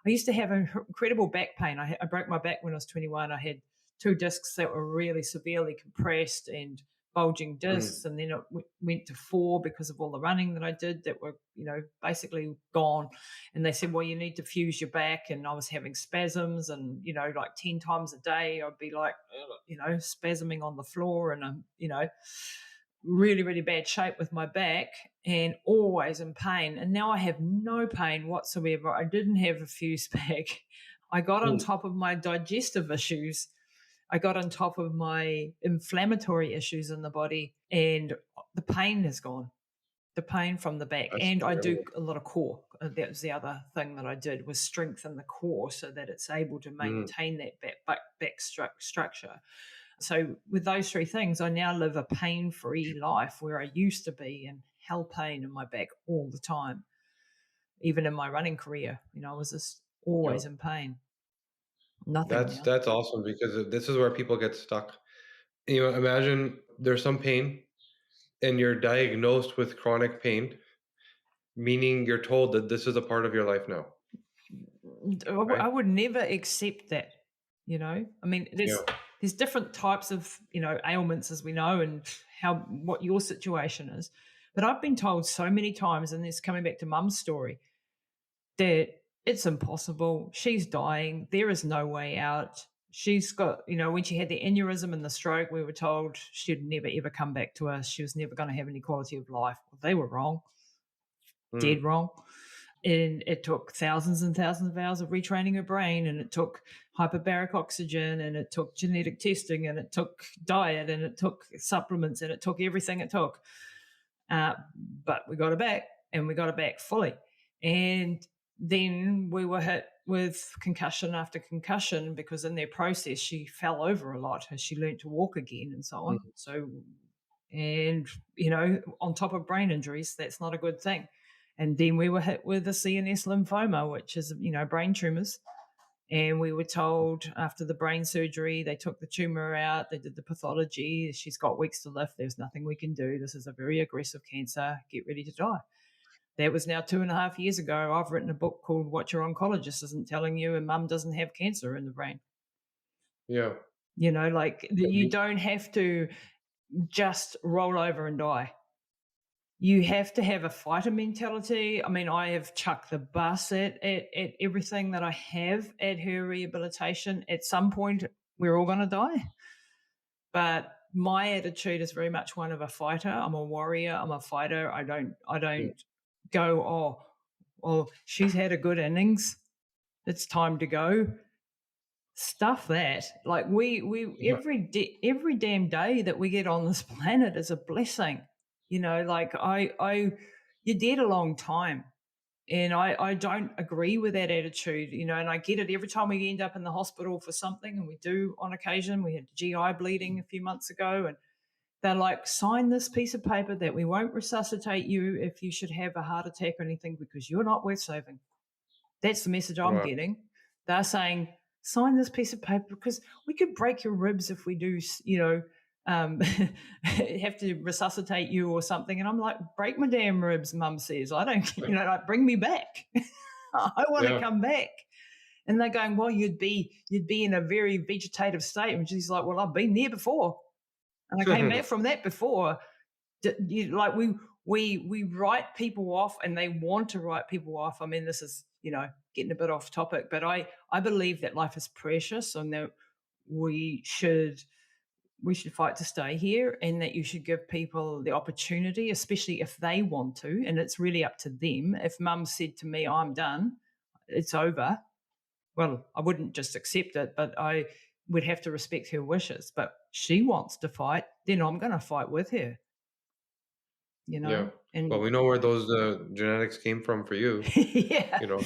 I used to have incredible back pain. I broke my back when I was 21. I had 2 discs that were really severely compressed, and bulging Mm. discs, and then it went to 4 because of all the running that I did that were, basically gone. And they said, well, you need to fuse your back. And I was having spasms, and, like 10 times a day, I'd be like, spasming on the floor, and really, really bad shape with my back and always in pain. And now I have no pain whatsoever. I didn't have a fused back. I got on Mm. top of my digestive issues. I got on top of my inflammatory issues in the body, and the pain has gone. The pain from the back. That's And I do incredible. a lot of core. That was the other thing that I did, was strengthen the core so that it's able to Mm. maintain that back structure. So with those three things, I now live a pain-free life, where I used to be in hell pain in my back all the time. Even in my running career, I was just Yeah. always in pain. Nothing That's now. that's awesome because this is where people get stuck. Imagine there's some pain and you're diagnosed with chronic pain, meaning you're told that this is a part of your life now, I right? would never accept that. I mean, Yeah. there's different types of ailments, as we know, and what your situation is. But I've been told so many times, and this coming back to Mum's story, that it's impossible. She's dying. There is no way out. She's got, when she had the aneurysm and the stroke, we were told she'd never ever come back to us. She was never going to have any quality of life. Well, they were wrong, dead Mm. wrong. And it took thousands and thousands of hours of retraining her brain, and it took hyperbaric oxygen, and it took genetic testing, and it took diet, and it took supplements, and it took everything it took. But we got her back, and we got her back fully. And then we were hit with concussion after concussion, because in their process she fell over a lot as she learned to walk again and so on. Mm. So, and on top of brain injuries, that's not a good thing. And then we were hit with a CNS lymphoma, which is brain tumors. And we were told after the brain surgery, they took the tumor out, they did the pathology, she's got weeks to live, there's nothing we can do, this is a very aggressive cancer, get ready to die. That was now 2.5 years ago. I've written a book called What Your Oncologist Isn't Telling You, and Mum doesn't have cancer in the brain. Yeah. Like, you don't have to just roll over and die. You have to have a fighter mentality. I mean, I have chucked the bus at everything that I have at her rehabilitation. At some point, we're all going to die. But my attitude is very much one of a fighter. I'm a warrior. I'm a fighter. I don't Yeah. go, oh, well, she's had a good innings, it's time to go. Stuff that. Like, we Yeah. every damn day that we get on this planet is a blessing. Like, you're dead a long time. And I don't agree with that attitude, and I get it every time we end up in the hospital for something, and we do on occasion. We had GI bleeding a few months ago, and they're like, sign this piece of paper that we won't resuscitate you if you should have a heart attack or anything, because you're not worth saving. That's the message I'm Wow. getting. They're saying, sign this piece of paper because we could break your ribs if we do, have to resuscitate you or something. And I'm like, break my damn ribs, Mum says. I don't, like, bring me back. I want to Yeah. come back. And they're going, well, you'd be in a very vegetative state. And she's like, well, I've been there before. And I came back from that before. Like, we write people off, and they want to write people off. I mean, this is, getting a bit off topic, but I believe that life is precious, and that we should fight to stay here, and that you should give people the opportunity, especially if they want to. And it's really up to them. If Mum said to me, I'm done, it's over, well, I wouldn't just accept it, but I would have to respect her wishes. But she wants to fight, then I'm going to fight with her, Yeah. Well, and we know where those genetics came from for you. yeah, You know.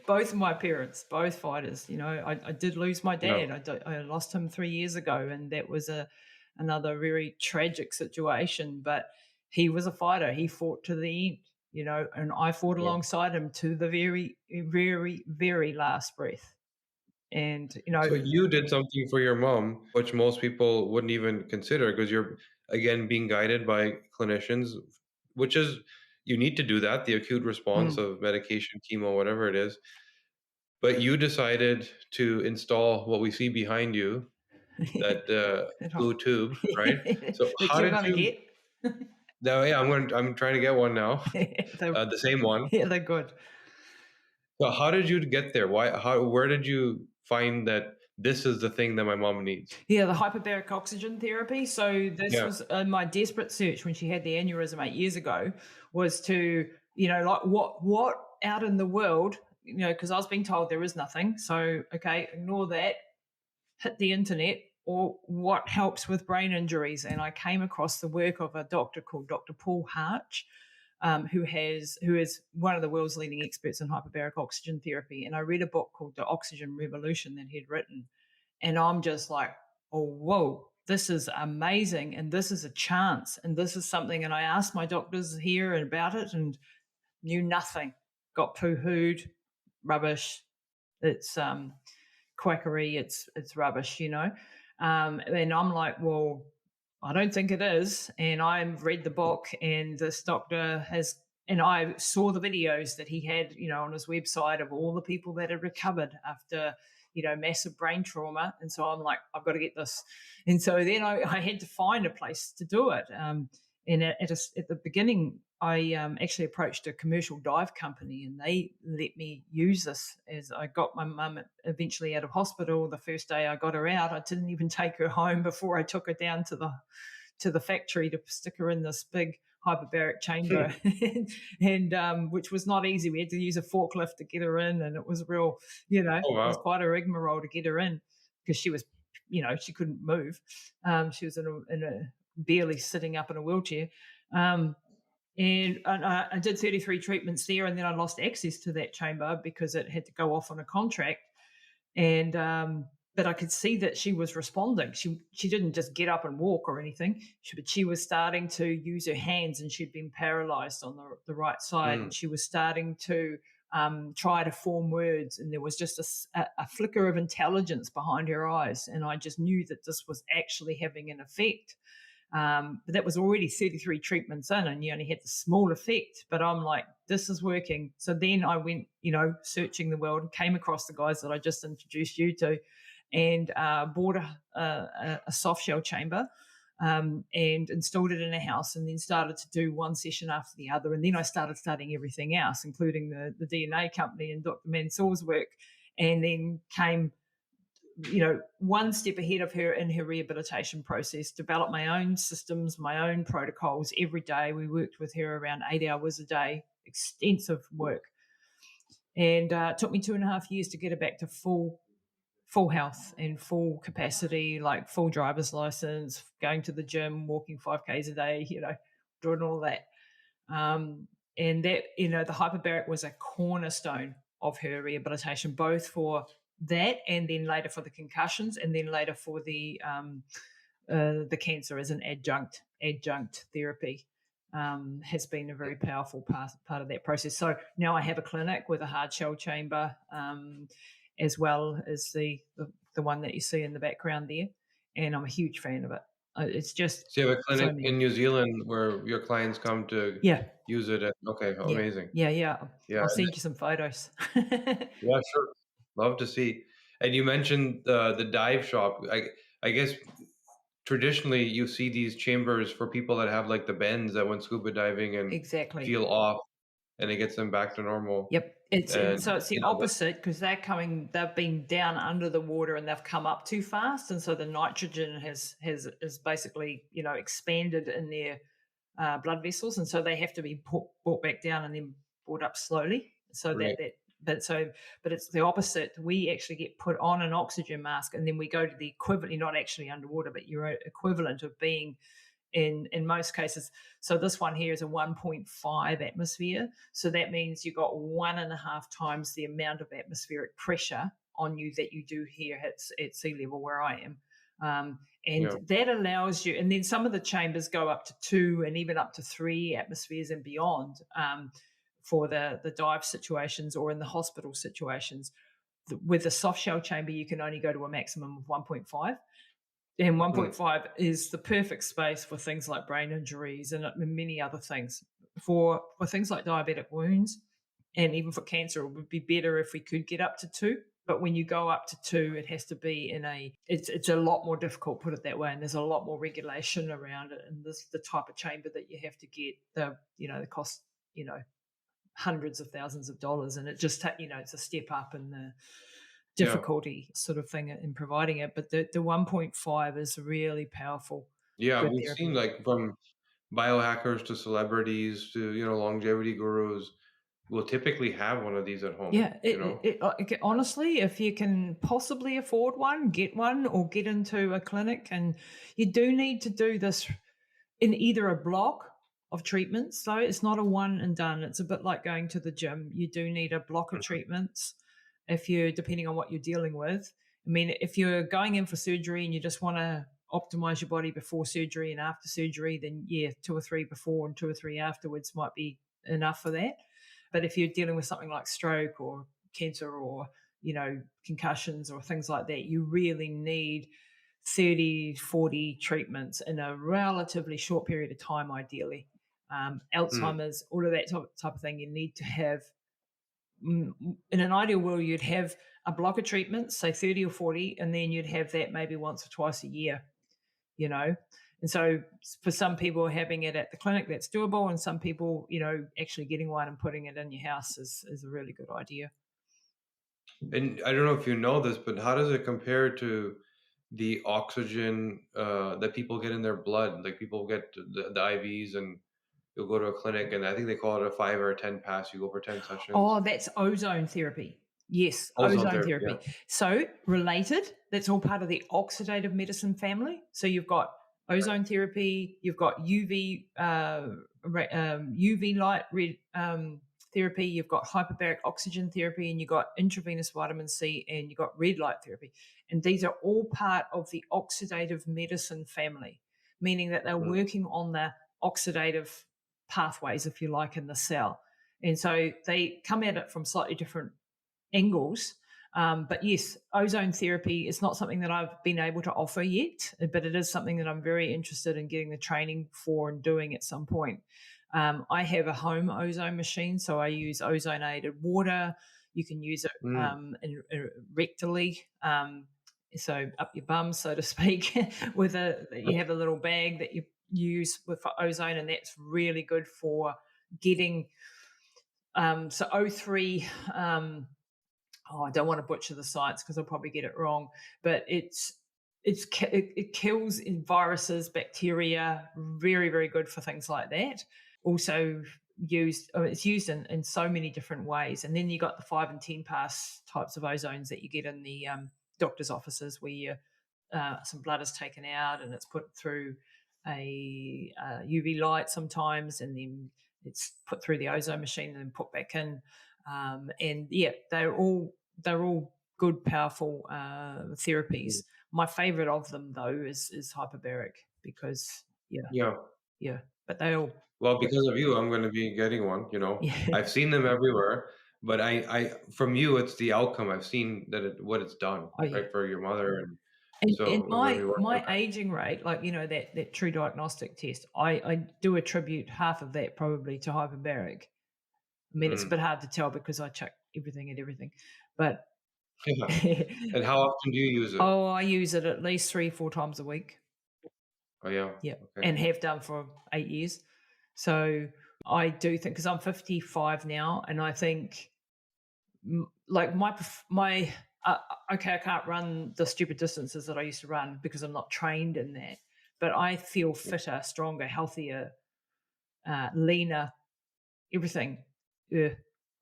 both of my parents, both fighters. I did lose my Yeah. dad. I lost him 3 years ago, and that was another very tragic situation. But he was a fighter. He fought to the end, and I fought Yeah. alongside him to the very, very, very last breath. And So you did something for your mom, which most people wouldn't even consider because you're again being guided by clinicians, which is you need to do that, the acute response mm, of medication, chemo, whatever it is. But you decided to install what we see behind you. blue tube, right? So That how you're did gonna you? get. No, yeah, I'm trying to get one now, They're, the same one. yeah, they're good. So how did you get there? Where did you find that this is the thing that my mom needs? Yeah, the hyperbaric oxygen therapy. So this Yeah. was my desperate search when she had the aneurysm 8 years ago, was to, like what out in the world, because I was being told there is nothing. So okay, ignore that, hit the internet, or what helps with brain injuries. And I came across the work of a doctor called Dr. Paul Harch, who is one of the world's leading experts in hyperbaric oxygen therapy. And I read a book called The Oxygen Revolution that he'd written, and I'm just like, oh, whoa, this is amazing, and this is a chance, and this is something. And I asked my doctors here about it, and knew nothing. Got poo-hooed, rubbish. It's quackery. It's rubbish, and I'm like, well, I don't think it is. And I've read the book, and this doctor has, and I saw the videos that he had, on his website of all the people that had recovered after, massive brain trauma. And so I'm like, I've got to get this. And so then I had to find a place to do it. And at the beginning, I actually approached a commercial dive company, and they let me use this. As I got my mum eventually out of hospital, the first day I got her out, I didn't even take her home before I took her down to the factory to stick her in this big hyperbaric chamber, and which was not easy. We had to use a forklift to get her in, and it was real, Oh it was wow. quite a rigmarole to get her in, because she was, she couldn't move. She was in a barely sitting up in a wheelchair. And I did 33 treatments there, and then I lost access to that chamber because it had to go off on a contract. And but I could see that she was responding. She didn't just get up and walk or anything, but she was starting to use her hands, and she'd been paralyzed on the right side, Mm. and she was starting to try to form words, and there was just a flicker of intelligence behind her eyes, and I just knew that this was actually having an effect. But that was already 33 treatments in, and you only had the small effect. But I'm like, this is working. So then I went, searching the world, and came across the guys that I just introduced you to, and bought a soft shell chamber, and installed it in a house, and then started to do one session after the other. And then I started studying everything else, including the DNA company and Dr. Mansour's work, and then came one step ahead of her in her rehabilitation process, developed my own systems, my own protocols every day. We worked with her around 8 hours a day, extensive work. And it took me 2.5 years to get her back to full health and full capacity, like full driver's license, going to the gym, walking 5Ks a day, doing all that. And that, the hyperbaric was a cornerstone of her rehabilitation, both for that, and then later for the concussions, and then later for the cancer as an adjunct therapy. Has been a very powerful part of that process. So now I have a clinic with a hard shell chamber, as well as the one that you see in the background there, and I'm a huge fan of it. It's just So you have a so clinic in many. New Zealand where your clients come to Yeah, use it. Okay, yeah, amazing. yeah. Yeah, I'll send you some photos. yeah, sure. Love to see. And you mentioned the dive shop. I guess traditionally you see these chambers for people that have like the bends that went scuba diving and Exactly. feel off, and it gets them back to normal. Yep. And And so it's the opposite, because they've been down under the water and they've come up too fast. And so the nitrogen has basically, expanded in their blood vessels. And so they have to be brought back down and then brought up slowly. So right, but it's the opposite. We actually get put on an oxygen mask, and then we go to the equivalent, you're not actually underwater, but you're equivalent of being in most cases. So this one here is a 1.5 atmosphere. So that means you got 1.5 times the amount of atmospheric pressure on you that you do here at sea level where I am. And yeah, that allows you, and then some of the chambers go up to 2 and even up to 3 atmospheres and beyond, for the dive situations or in the hospital situations. With the soft shell chamber, you can only go to a maximum of 1.5. And mm, 1.5 is the perfect space for things like brain injuries and many other things. For things like diabetic wounds and even for cancer, it would be better if we could get up to 2. But when you go up to 2, it has to be it's a lot more difficult, put it that way, and there's a lot more regulation around it. And this the type of chamber that you have to get, the cost, hundreds of thousands of dollars, and it just it's a step up in the Yeah. difficulty sort of thing in providing it. But the 1.5 is really powerful, Yeah, good we've seen therapy. like from biohackers to celebrities to, longevity gurus will typically have one of these at home, Yeah, honestly, if you can possibly afford one, get one or get into a clinic. And you do need to do this in either a block of treatments. So it's not a one and done. It's a bit like going to the gym. You do need a block of Mhm. treatments if you're depending on what you're dealing with. I mean, if you're going in for surgery and you just want to optimize your body before surgery and after surgery, then yeah, 2 or 3 before and 2 or 3 afterwards might be enough for that. But if you're dealing with something like stroke or cancer or, concussions or things like that, you really need 30, 40 treatments in a relatively short period of time, ideally. Mm. Alzheimer's, all of that type of thing, you need to have. In an ideal world, you'd have a block of treatments, say 30 or 40, and then you'd have that maybe once or twice a year, you know. And so for some people, having it at the clinic, that's doable. And some people, actually getting one and putting it in your house is a really good idea. And I don't know if you know this, but how does it compare to the oxygen that people get in their blood? Like people get the IVs and you'll go to a clinic and I think they call it a 5 or a 10 pass. You go for 10 Oh, sessions. that's ozone therapy. Yes, Ozone ozone therapy, yeah. therapy. So related, that's all part of the oxidative medicine family. So you've got ozone therapy, you've got UV light therapy, you've got hyperbaric oxygen therapy, and you've got intravenous vitamin C, and you've got red light therapy. And these are all part of the oxidative medicine family, meaning that they're Mhm. working on the oxidative pathways, if you like, in the cell. And so they come at it from slightly different angles. But yes, ozone therapy is not something that I've been able to offer yet, but it is something that I'm very interested in getting the training for and doing at some point. I have a home ozone machine, so I use ozonated water. You can use it Mm. rectally, so up your bum, so to speak. You have a little bag that you use for ozone, and that's really good for getting so O3, I don't want to butcher the science because I'll probably get it wrong, but it kills viruses, bacteria, very, very good for things like that. Also it's used in so many different ways. And then you got the 5 and 10 pass types of ozones that you get in the doctor's offices where some blood is taken out and it's put through a UV light sometimes, and then it's put through the ozone machine and then put back in. And yeah, they're all good, powerful therapies. Mm. My favorite of them though is hyperbaric because yeah, Yeah. yeah, but they all Well, yeah, because of you, I'm gonna be getting one, yeah. I've seen them everywhere, but from you, it's the outcome. I've seen that what it's done, Oh yeah. right, for your mother, and And so I'm gonna be my working on my aging rate, like that true diagnostic test, I do attribute half of that probably to hyperbaric. I that. mean, it's a Mm. bit hard to tell because I check everything at everything, but Yeah. And how often do you use it? oh, I use it at least 3 or 4 times a week. Oh, yeah. Yeah, Okay. and have done for 8 years. So I do think because I'm 55 now, and I think like my okay, I can't run the stupid distances that I used to run because I'm not trained in that, but I feel fitter, stronger, healthier, leaner, everything. Yeah,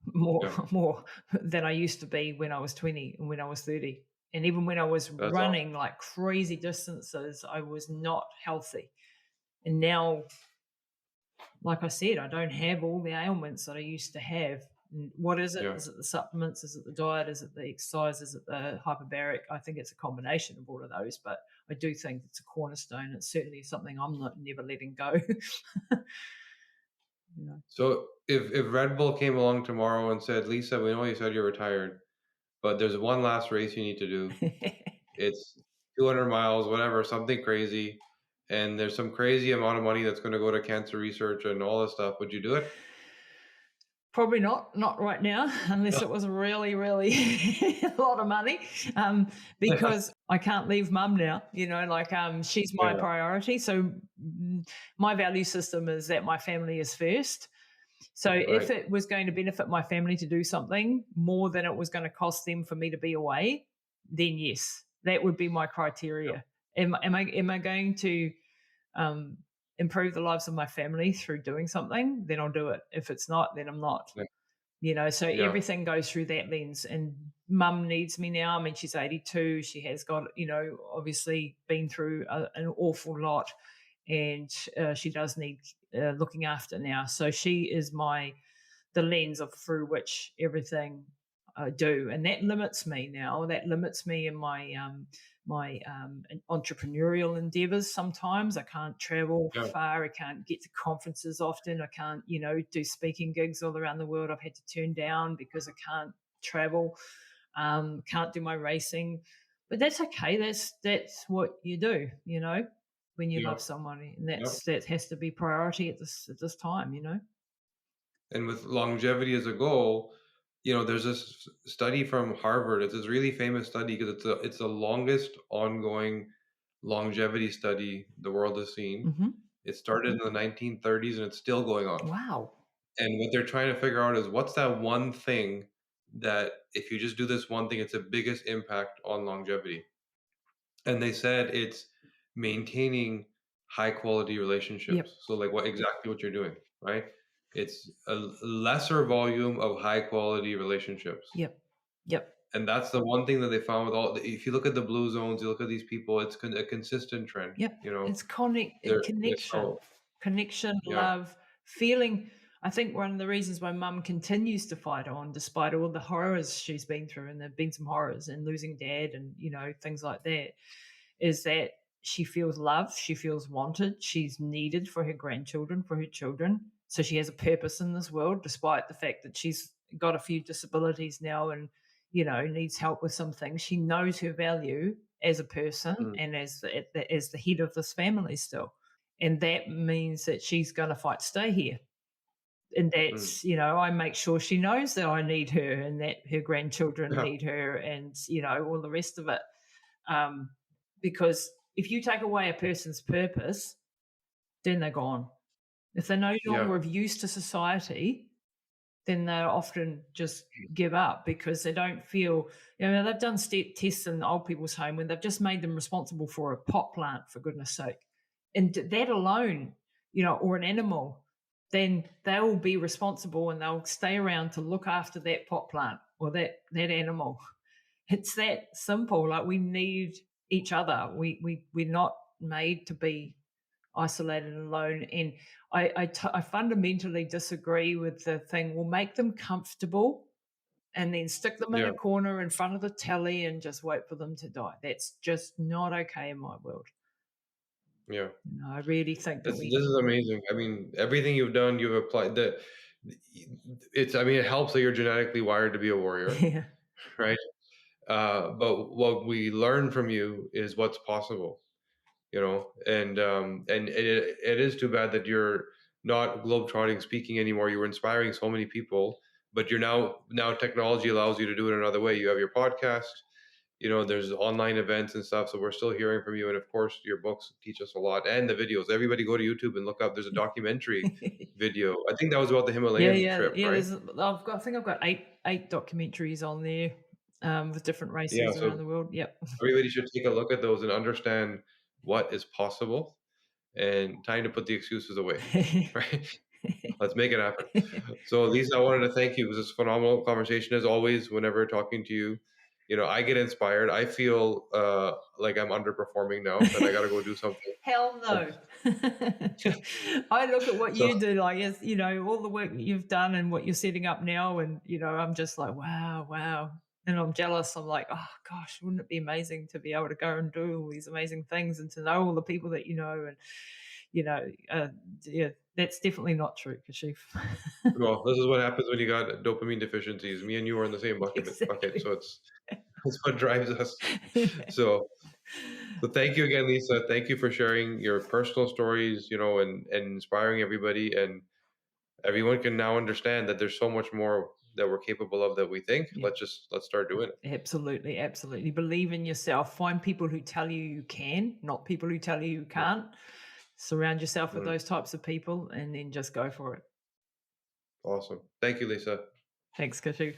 more Yeah. more than I used to be when I was 20 and when I was 30. And even when I was That's awesome. running like crazy distances, I was not healthy. And now, like I said, I don't have all the ailments that I used to have. And what is it? Yeah. Is it the supplements? Is it the diet? Is it the exercise? Is it the hyperbaric? I think it's a combination of all of those, but I do think it's a cornerstone. It's certainly something I'm not never letting go. you know. So if Red Bull came along tomorrow and said, "Lisa, we know you said you're retired, but there's one last race you need to do. It's 200 miles, whatever, something crazy, and there's some crazy amount of money that's gonna go to cancer research and all this stuff." Would you do it? Probably not right now, unless it was really, really a lot of money, because I can't leave mum now. She's my Yeah, priority. So my value system is that my family is first. So if right. it was going to benefit my family to do something more than it was going to cost them for me to be away, then yes, that would be my Yeah, criteria. Am I going to um, improve the lives of my family through doing something? Then I'll do it. If it's not, then I'm not. yeah, So yeah, everything goes through that lens. And mum needs me now. I mean, she's 82. She has got, obviously been through an awful lot, and she does need looking after now. So she is the lens of through which everything I do, and that limits me now. That limits me in my entrepreneurial endeavors. Sometimes I can't travel yeah, far. I can't get to conferences often. I can't, do speaking gigs all around the world. I've had to turn down because I can't travel. Can't do my racing, but that's okay. That's what you do, when you yeah, love somebody, and yeah. that has to be priority at this time. And with longevity as a goal, there's this study from Harvard. It's this really famous study because it's the longest ongoing longevity study the world has seen. Hmm. It started in the 1930s and it's still going on. Wow. And what they're trying to figure out is what's that one thing that if you just do this one thing, it's the biggest impact on longevity. And they said it's maintaining high quality relationships. Yep. So like what you're doing, right? It's a lesser volume of high quality relationships. Yep. Yep. And that's the one thing that they found with if you look at the blue zones, you look at these people, it's a consistent trend, Yep. It's so connection, yeah, love, feeling. I think one of the reasons why mum continues to fight on, despite all the horrors she's been through, and there've been some horrors and losing dad and, things like that, is that she feels loved, she feels wanted, she's needed for her grandchildren, for her children. So she has a purpose in this world, despite the fact that she's got a few disabilities now and, needs help with some things. She knows her value as a person mm, and as the head of this family still. And that means that she's going to fight to stay here. And mm, that's, I make sure she knows that I need her and that her grandchildren yeah, need her and, all the rest of it. Um, because if you take away a person's purpose, then they're gone. If they're no yeah, longer of use to society, then they often just give up because they don't feel, they've done tests in old people's home when they've just made them responsible for a pot plant, for goodness sake. And that alone, or an animal, then they'll be responsible and they'll stay around to look after that pot plant or that animal. It's that simple. Like we need each other. We're not made to be isolated and alone. And I fundamentally disagree with the thing. We'll make them comfortable and then stick them in yeah, a corner in front of the telly and just wait for them to die. That's just not okay in my world. yeah. I really think that This we. this is amazing. I mean, everything you've done, you've applied it helps that you're genetically wired to be a warrior, Yeah. right? But what we learn from you is what's possible, and it is too bad that you're not globetrotting speaking anymore. You were inspiring so many people, but you're now technology allows you to do it another way. You have your podcast, there's online events and stuff. So we're still hearing from you. And of course, your books teach us a lot and the videos. Everybody go to YouTube and look up. There's a documentary video. I think that was about the Yeah, Himalayan yeah, trip, yeah. right? I think I've got eight documentaries on there, with different Yeah. races around So the world. Yep. everybody should take a look at those and understand what is possible and time to put the excuses away, right? Let's make it happen. So, Lisa, I wanted to thank you. It was a phenomenal conversation as always. Whenever talking to you, I get inspired. I feel like I'm underperforming now, that I got to go do something. Hell no. I look at what So, you do, like, as all the work that you've done and what you're setting up now, and I'm just like, wow, wow, and I'm jealous. I'm like, oh gosh, wouldn't it be amazing to be able to go and do all these amazing things and to know all the people that and you know, uh, yeah, that's definitely not true, Kashif. well, this is what happens when you got dopamine deficiencies. Me and you are in the same bucket, Exactly. so it's what drives us. So, thank you again, Lisa. Thank you for sharing your personal stories, and inspiring everybody. everyone can now understand that there's so much more that we're capable of that we think. Yeah. Let's start doing it. Absolutely, absolutely. Believe in yourself. Find people who tell you you can, not people who tell you you can't. Surround yourself with those types of people and then just go for it. Awesome. Thank you, Lisa. Thanks, Kashif.